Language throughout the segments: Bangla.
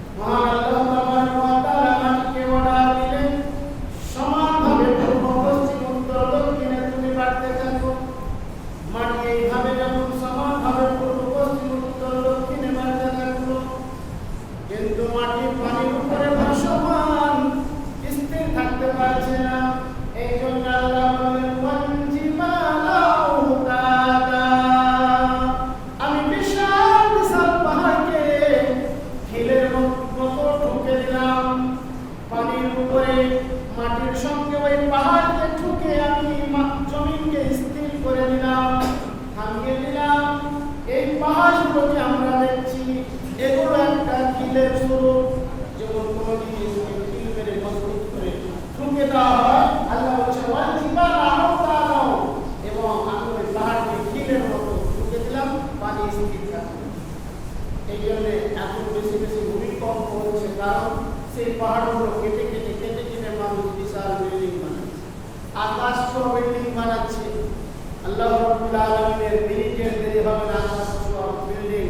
মহান আল্লাহ উপরে মাটির সঙ্গে ওই পাহাড়কে ঠুকে আমি জমিনকে স্থির করে দিলাম, থামিয়ে দিলাম। এই পাহাড়গুলোকে আমরা দেখছি এগুলো একটা খিলের স্বরূপ। যেমন কোনো জিনিসকে খিল মেরে মজবুত করে ঠুকে দেওয়া হয়, আল্লাহ বলছে ওয়াল জিবালা আওতাদাও, এবং আমি ওই পাহাড়কে খিলের মতো ঠুকে দিলাম, পানি স্থির থাকবে। এই জন্য এত বেশি বেশি ভূমিকম্প হচ্ছে, কারণ সেই পাহাড়গুলো কেটে কেটে কেটে কেটে মানুষ বিশাল বিল্ডিং বানাচ্ছে, আকাশ ছোঁয়া বিল্ডিং বানাচ্ছে। আল্লাহ রাব্বুল আলামিনের মিনিটের দেরি হবে না, আকাশ ছোঁয়া বিল্ডিং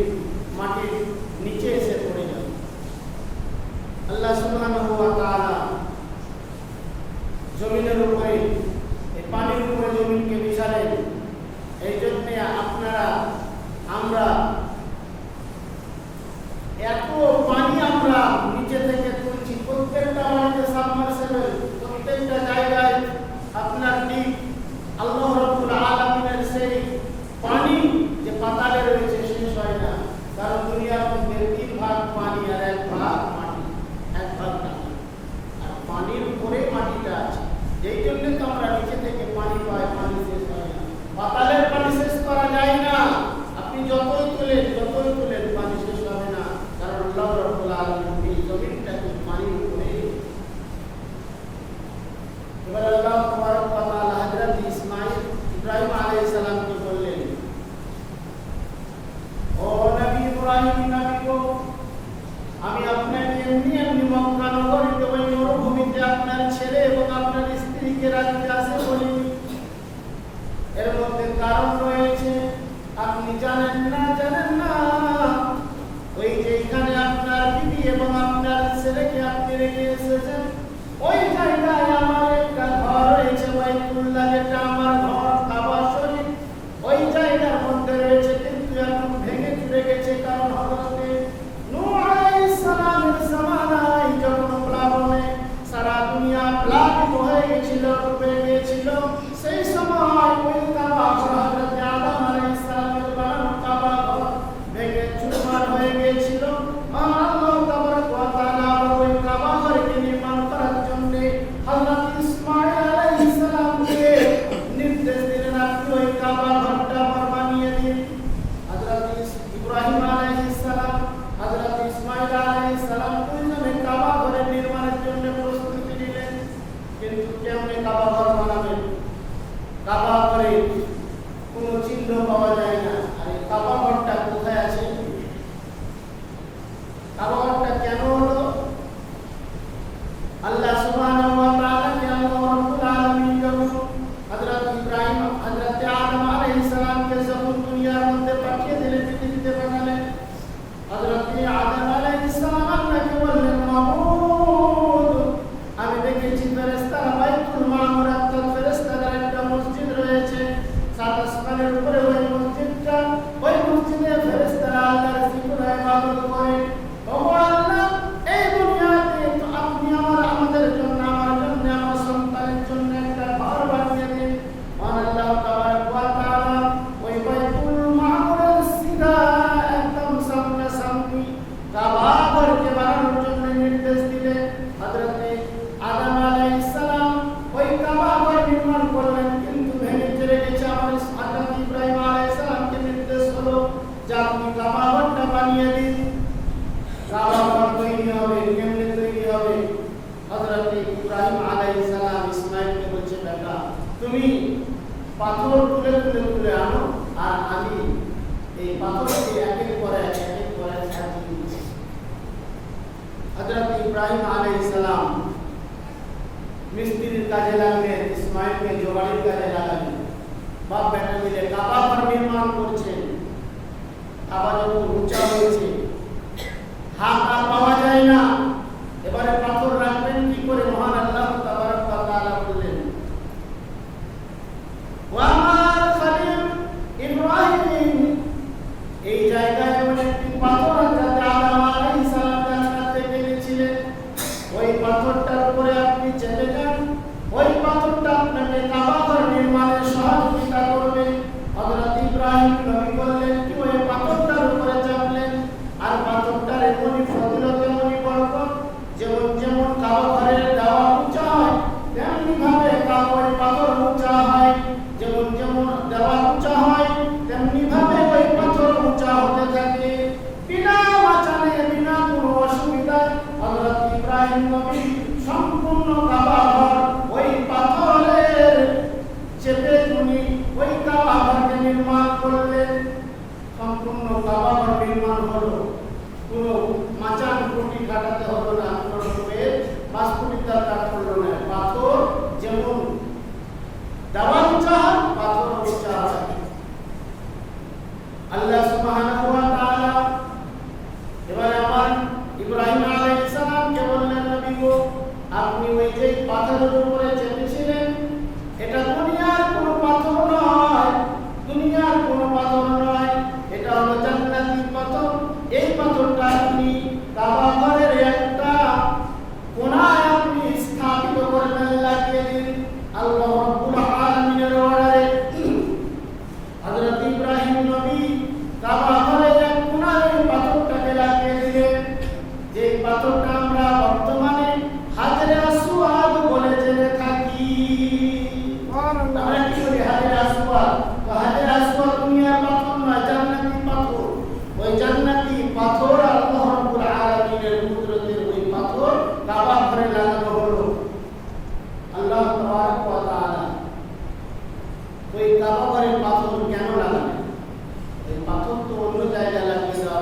মাটির নিচে এসে পড়ে যাবে। আল্লাহ সুবহানাহু ওয়া তাআলা জমিনের উপরে, এই পানির উপরে জমিনকে বিছালেন। এই জন্য আপনারা আমরা এত পানি আমরা নিচে থেকে তুলছি, প্রত্যেকটা বাড়িতে সাবমার্সিবল, প্রত্যেকটা জায়গায় আপনার ডিপ। আল্লাহ রাব্বুল আলামিনের সেই পানি যে পাতালে রয়েছে শেষ হয় না, কারণ দুনিয়ার মধ্যে 3 ভাগ পানি আর 1 ভাগ মাটি, 1 ভাগ পানি, আর পানির উপরে মাটিটা আছে। এই জন্য তো আমরা নিচে থেকে পানি পাই, পানি শেষ হয় না। পাতালের পানি শেষ করা যায় না, আপনি যতই তুলেন পানি শেষ হবে না, কারণ আল্লাহ রাব্বুল আলামিন এই জমিনটাকে পানির উপরে। এবার আল্লাহ তাবারক ওয়া তাআলা হযরত ইব্রাহিম আলাইহিস সালামকে বললেন, ও নবী ইব্রাহিম, নবী গো, আমি আপনাকে এমনি মক্কা নগরীতে ওই মরুভূমিতে আপনার ছেলে এবং আপনার স্ত্রীকে রাখতে আসে বলিনি। এর মধ্যে কারণ রয়েছে, আপনি জানেন না ওই যেখানে আপনার বিবি এবং আপনার ছেলেকে আপনি রেখে এসেছেন, ওই জায়গায় আমার একটা ঘর রয়েছে, বাইতুল্লাহ, যেটা আমার ঘর, কাবা শরীফ, ওই জায়গার মধ্যে রয়েছে, কিন্তু এখন ভেঙে চুরে গেছে। কারণ হযরত নূহ আলাইহিস সালামের জামানায় যখন প্লাবনে সারা দুনিয়া প্লাবিত হয়ে গিয়েছিল, ডুবে গিয়েছিল, সেই সময় ওই কাবা ঘর, হযরত আদম আলাইহিস সালামের বানানো কাবা ঘর ভেঙে চুরমার হয়ে গিয়েছিল। আল্লাহ তাবারক ওয়া তাআলা ওই কাবা ঘরকে নির্মাণ করার জন্য হযরত ইসমাঈল আলাইহিস সালামকে নির্দেশ দিলেন, আপনি ওই কাবা ঘরটা বানিয়ে দিন। হযরত ইব্রাহিম আলাইহিস সালাম, হযরত ইসমাঈল আলাইহিস সালাম দুইজনে কাবা ঘরের নির্মাণের জন্য প্রস্তুতি নিলেন। কিন্তু কেমনে কাবা ঘর বানাবেন? কাবা ঘরে কোনো চিহ্ন পাওয়া যায় না। আর এই কাবা ঘরটা কোথায় আছে? কাবা ঘরটা কেন হলো? আল্লাহ সুবহানাহু ওয়া তাআলা কে আল্লাহ রাব্বুল আলামিন যখন হযরত ইব্রাহিম, হযরত আদম আলাইহিস সালামকে যখন দুনিয়ার মধ্যে পাঠিয়ে দিলেন, পৃথিবীতে পাঠালেন, হযরত আদম আলাইহিস সালাম আল্লাহকে বললেন, মাবুদ, আমি দেখেছি ফেরেশতারা বাইতুল মামুর, অর্থাৎ ফেরেশতাদের একটা মসজিদ রয়েছে 7 আসমানের উপরে। ওই মসজিদটা, ওই মসজিদে ফেরেশতারা আল্লাহর জিকির ইবাদত করে। ও আল্লাহ, এই দুনিয়াতে তো আপনি আমাদের জন্য, আমার জন্য, আমার সন্তানের জন্য একটা ঘর বানিয়ে দিন। আল্লাহ তাবারক ওয়া তাআলা ওই বাইতুল মামুরের সিধা একদম সামনাসামনি কাবা ঘরকে বানানোর জন্য নির্দেশ দিলেন। হযরত আদম আলাইহিস সালাম ওই কাবা ঘর নির্মাণ করলেন, কিন্তু ভেঙে চলে গেছে। আমার হযরত ইব্রাহিম আলাইহিস সালামকে নির্দেশ হলো যে আপনি কাবা ঘরটা বানিয়ে দিন। কাবা ঘর তৈরি হবে, কেমনে তৈরি হবে? হযরত ইব্রাহিম আলাইহিস সালাম ইসমাঈলকে বলছে, বেটা, তুমি পাথর তুলে আনো, আর আমি এই পাথরকে একের পর এক সাজিয়ে দিচ্ছি। হযরত ইব্রাহিম আলাইহিস সালাম মিস্ত্রির কাজে লাগলেন, ইসমাঈলকে জোগাড়ির কাজে লাগালেন। বাপ বেটা মিলে কাবা ঘর নির্মাণ করছেন। কাবা যখন উঁচা হয়েছে, হাত আর পাওয়া যায় না, এবারে পাথর রাখবেন কি করে? মহান আল্লাহ তাবারক ওয়া তাআলা বললেন, ওয়া আমার খলিল ইব্রাহিম, এই জায়গায় এমন একটি পাথর হযরত আদম আলাইহিস সালাম জান্নাত থেকে এনেছিলেন, ওই পাথরটার উপরে আপনি চেপে যান, ওই পাথরটা আপনাকে কাবা ঘর নির্মাণে সহযোগিতা করবে। হযরত ইব্রাহিম নবী বললেন কি ওই পাথরটার উপরে চাপলেন, আর পাথরটার এমনই ফজিলত, এমনই বরকত, যেমন কাবা ঘরের দেওয়া সম্পূর্ণ কাবা ঘর ওই পাথরের চেপে তুমি ওই কাবা ঘরকে নির্মাণ করলেন। সম্পূর্ণ কাবা ঘর নির্মাণ হলো, কোনো মাচান কুটি কাটাতে হলো না, কোনো রকমের বাস্তুবিদ্যার কাজ করলো না। পাথর যেমন দেওয়াল চায়, পাথর চায়। আল্লাহ সুবহানাহু ওয়া তাআলা এবারে আমার ইব্রাহিম আলাইহিস সালামকে বললেন, নবী গো, আপনি ওই যে পাথরের উপরে চেপেছিলেন, এটা দুনিয়ার কোনো পাথর নয়, দুনিয়ার কোনো পাথর নয়, এটা হলো জান্নাতি পাথর। এই পাথরটা আপনি কাবা ঘরের একটা কোণায় আপনি স্থাপিত করবেন, লাগিয়ে দিন। আল্লাহ রাব্বুল আলামিনের অর্ডারে হযরত ইব্রাহিম নবী কাবা ঘরের এক কোণায় এই পাথরটাকে লাগিয়ে দিলেন। যে পাথরটা আমরা বর্তমানে হাজরে আসওয়াদ বলে জেনে থাকি। আমরা কি বলি হাজরে আসওয়াদ? তো হাজরে আসওয়াদ দুনিয়ার পাথর নয়, জান্নাতি পাথর। ওই জান্নাতি পাথর আল্লাহ রাব্বুল আলামিনের কুদরতের ওই পাথর কাবা ঘরে লাগানো হলো। আল্লাহ তাবারক ওয়া তাআলা ওই কাবা ঘরের পাথর কেন লাগালেন? এই পাথর তো অন্য জায়গায় লাগিয়ে দেওয়া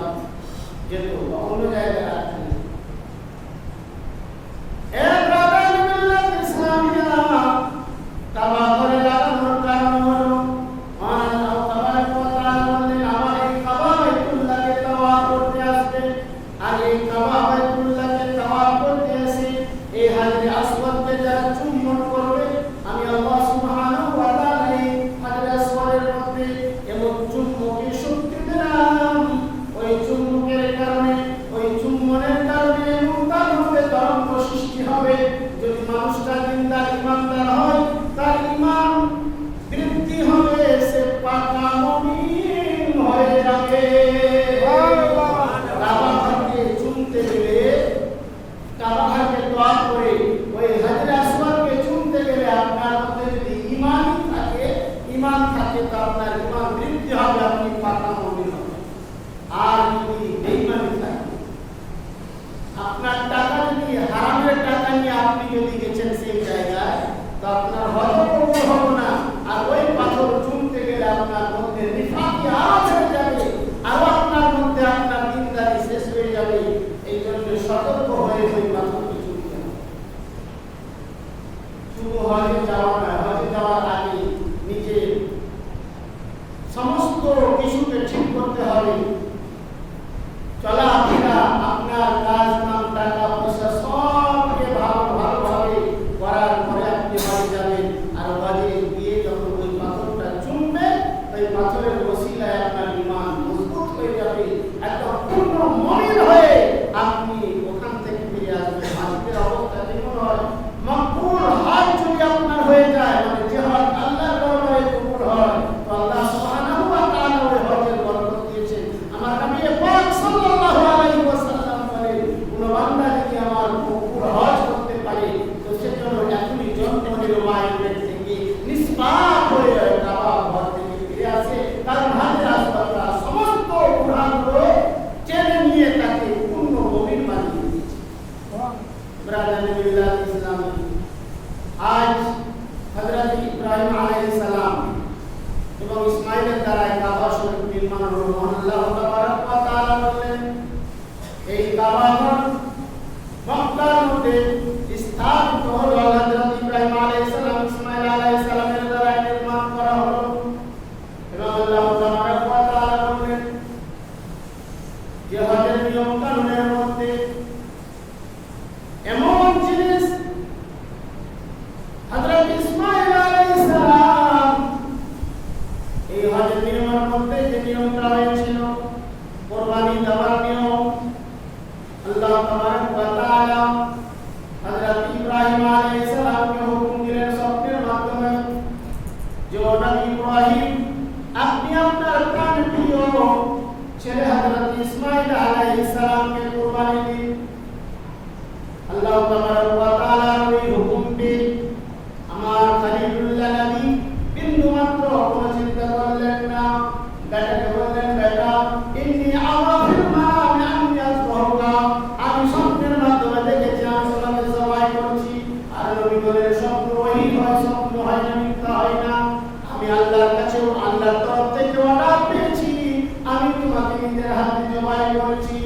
যেত, অন্য জায়গায় রাখতেন। কাবা ঘরে লাগানোর কারণ হলো আল্লাহ তাবারক ওয়া তাআলা বললেন, আমার এই কাবা বাইতুল্লাহকে তাওয়াফ করতে আসবে, আর এই কাবা বাইতুল্লাহকে তাওয়াফ করতে এসে এই হাজরে আসওয়াদকে যারা চুম্বন করবে, আমি আল্লাহ সুবহানাহু ওয়া তাআলা এই হাজরে আসওয়াদের মধ্যে এমন চুম্বকের শক্তি দিলাম। ওই চুম্বকের কারণে, ওই চুম্বনের কারণে এমন তার মধ্যে তরঙ্গ সৃষ্টি হবে। যদি মানুষটা দিনদার ইমানদার হয়, তার ইমান বৃদ্ধি হবে, সে পাকা মুমিন হয়ে যাবে। কাবা ঘরকে চুমতে গেলে, কাবা ঘরকে দোয়া করে ওই হাজরে আসওয়াদকে চুমতে গেলে আপনার মধ্যে যদি ইমান থাকে তো আপনার ইমান বৃদ্ধি হবে, আপনি পাকা মুমিন হবেন। আর যদি বেঈমানি থাকে, আপনার টাকা যদি হারামের টাকা নিয়ে আপনি যদি গেছেন সেই জায়গায়, তো আপনার হজ কবুল হবে না। আর ওই পাথর চুমতে গেলে আপনার মধ্যে নিফাকি আরো বেড়ে যাবে, আর আপনার মধ্যে আপনার দিনদারি শেষ হয়ে যাবে। এই জন্য সতর্ক হয়ে ওই পাথরকে চুমতে হবে। শুধু হজে যাওয়া নয়, হজে যাওয়ার আগে নিজে সমস্ত কিছুকে ঠিক করতে হবে। চলাফেরা, আপনার কাজ কাম, টাকা পয়সা সবকে ভালোভাবে করার পরে আপনি বাড়ি যাবেন। আর বাড়ি গিয়ে যখন ওই পাথরটা চুমবে, ওই পাথরের ওসিলায় আপনার ঈমান মজবুত হয়ে যাবে, একদম পূর্ণ মুমিন হয়ে আপনি ওখান থেকে ফিরে আসবেন। হাজের অবস্থা যেমন হয়, মকবুল হজ যদি আপনার হয়ে যায়, মানে যে হজ আল্লাহর দরবারে কবুল হয়, তো আল্লাহ সুবহানাহু ওয়া তাআলা ওই হজের বরকত দিয়েছেন। আমার নবী পাক সাল্লাল্লাহু আলাইহি ওয়াসাল্লাম বলেন, কোন বান্দা যদি আমার মকবুল হজ করতে পারে, তো সে যেন এখনই জন্মের মায়ের থেকে নিষ্পাপ হয়ে কাবা ঘর থেকে ফিরে আসে। কারণ হাজরে আসওয়াদটা সমস্ত গুনাহগুলো চেনে নিয়ে তাকে পূর্ণ মুমিন বানিয়ে দিয়েছে। ব্রাদার ইসলাম, আজ হযরত ইব্রাহিম আলাইহিস সালাম এবং ইসমাঈলের দ্বারা কাবা শরীফ নির্মাণ হলো। আল্লাহ তাবারক ওয়া তাআলা বললেন, এই কাবা ঘর মক্কার মধ্যে স্থাপিত হলো। হযরত ইব্রাহিম আলাইহিস সালাম, ইসমাঈল আলাইহিস সালামের দ্বারা নির্মাণ করা হলো। এবং আল্লাহ তাবারক ওয়া তাআলা বললেন যে হজের নিয়ম কানুনের মধ্যে এমন জিনিস হযরত ইসমাঈল আলাইহিস সালাম এই হজের নিয়মের মধ্যে যে নিয়মটা হয়েছিল কুরবানি দেওয়ার নিয়ম, আল্লাহ তাবারক ওয়া তাআলা হযরত ইব্রাহিম আলাইহিস সালামকে হুকুম দিলেন স্বপ্নের মাধ্যমে যে নবী ইব্রাহিম, আপনি আপনার প্রাণপ্রিয় ছেলে হযরত ইসমাঈল আলাইহিস সালামকে কুরবানি দিন। আল্লাহ তাবারক ওয়া তাআলা ওই হুকুমটি আমার খলিলুল্লাহ নবী বিন্দু মাত্র কোনো চিন্তা করলেন না। বেটাকে বললেন, বেটা, ইন্নী আরা ফিল মানামি আন্নী আযবাহুকা, আমি স্বপ্নের মাধ্যমে দেখেছি আমি তোমাকে জবাই করছি আর নবীগণের স্বপ্ন ওই হয়, স্বপ্ন হয় না, মিথ্যা হয় না। আমি আল্লাহর কাছেও আল্লাহর তরফ থেকে অর্ডার পেয়েছি, আমি তোমাকে নিজের হাতে জবাই করেছি।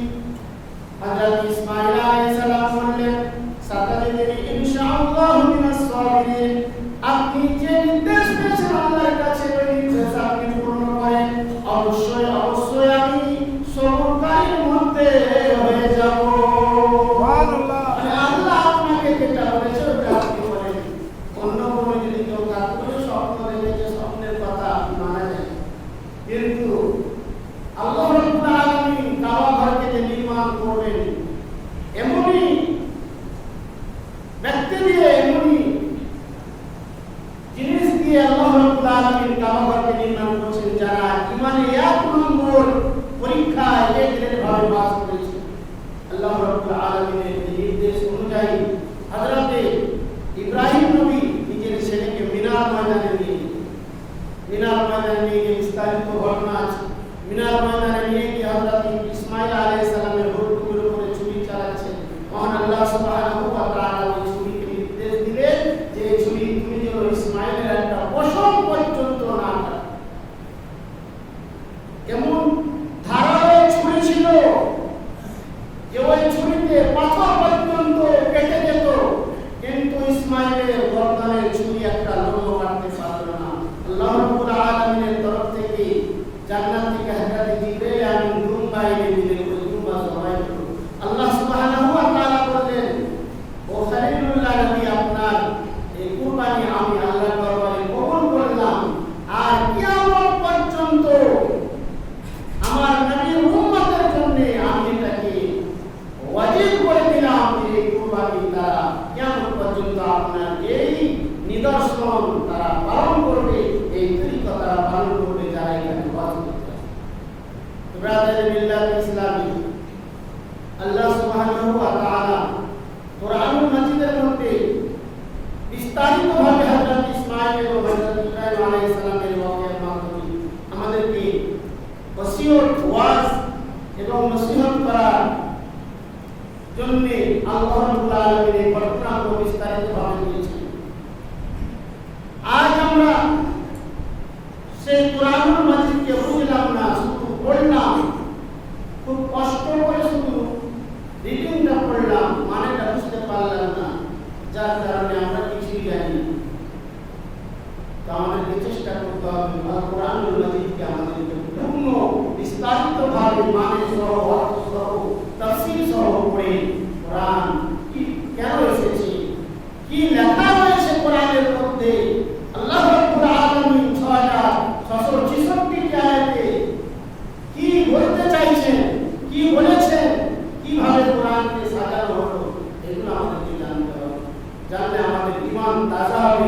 হযরত ইসমাঈল আলাইহিস সালাম বললেন, সাতাজিদুনি ইনশাআল্লাহু মিনাস সাবিরিন। আপনি যে নির্দেশ পেয়েছেন আল্লাহর কাছে, ওই নির্দেশ আপনি পূর্ণ করেন, অবশ্যই অবশ্যই আমি সবরকারীর মধ্যে হয়ে যাব। সুবহানাল্লাহ। আল্লাহ আপনাকে যেটা বলেছে ওটা আপনি বলেন। অন্য কোনো যদি কেউ কাকুরে স্বপ্ন দেখে স্বপ্নের কথা মানা যায়, কিন্তু আল্লাহ রাব্বুল আলামিন কাবা ঘরকে যে নির্মাণ করবেন, এমনই ব্যক্তি দিয়ে, এমনই জিনিস দিয়ে আল্লাহ রাব্বুল আলামিন কাবা ঘরকে নির্মাণ করেছেন যারা ইমানে এক নম্বর পরীক্ষায় এক ভাবে পাস করেছে। আল্লাহ রাব্বুল আলামিনের নির্দেশ অনুযায়ী হযরত ইব্রাহিম নবী নিজের ছেলেকে মিনার ময়দানে নিয়ে গিয়ে বিস্তারিত ঘটনা আছে। মিনার ময়দানে নিয়ে গিয়ে হযরত ইসমাঈল আলাইহিস সালামের হুকুমের উপরে ছুরি চালাচ্ছেন। মহান আল্লাহ সুবহানাহু ওয়া তাআলা ওই ছুরিকে নির্দেশ দিলেন যে এই ছুরি তুমি যেন ইসমাঈলের একটা পশম পর্যন্ত না কাটো। এমন ধারালো ছুরি ছিল যে ওই ছুরিতে পাথর পর্যন্ত কেটে যেত, কিন্তু ইসমাঈলের গর্দানের ছুরি একটা লোম কাটতে পারল না। আল্লাহ রাব্বুল আলামিনের তরফ থেকে জান্নাত থেকে হযরত জিবরাইল আমিন দুম্বা এনে দিলেন, ওই দুম্বা জবাই করল। আল্লাহ সুবহানাহু ওয়া তাআলা বললেন, ও খলিলুল্লাহ নবী, আপনার এই কুরবানি আমি আল্লাহর দরবারে কবুল করলাম, আর কিয়ামত পর্যন্ত আমার নবীর উম্মতের জন্য আমি এটাকে ওয়াজিব করে দিলাম যে এই কুরবানি তারা কিয়ামত পর্যন্ত আপনার এই নিদর্শন তারা পালন করবে, এই তরিকা তারা পালন করবে যারা এখানে বাস করতে। ব্রাদার মিল্লাত ইসলামী, আল্লাহ সুবহানাহু ওয়া তাআলা কোরআনুল মাজিদের মধ্যে বিস্তারিতভাবে হযরত ইসমাঈল এবং হযরত ইব্রাহিম আলাইহিস সালামের ওয়াকিয়ার মাধ্যমে আমাদেরকে ওসিয়ত, ওয়াজ এবং নসিহত করার জন্য আল্লাহ রাব্বুল আলামিন এই ঘটনাগুলো বিস্তারিতভাবে দিয়েছেন। আজ আমরা সেই কোরআনুল মাজিদকে বুঝলাম না, শুধু পড়লাম, খুব কষ্ট করে শুধু রিডিংটা পড়লাম, মানেটা বুঝতে পারলাম না, যার কারণে আমরা কিছুই জানি। তো আমাদেরকে চেষ্টা করতে হবে কোরআনুল মাজিদকে আমাদেরকে পূর্ণ বিস্তারিতভাবে মানে সহ, অর্থ সহ, তাফসীর সহ পড়ে কোরআন কি কেন এসেছে, কি লেখা রয়েছে কোরআনের মধ্যে, আল্লাহ রাব্বুল আলামিন 6666 আয়াতে কি বলতে চাইছেন, কি বলেছেন, কিভাবে কোরআনকে সাজানো হলো, এগুলো আমাদেরকে জানতে হবে। জানলে আমাদের ঈমান তাজা হবে।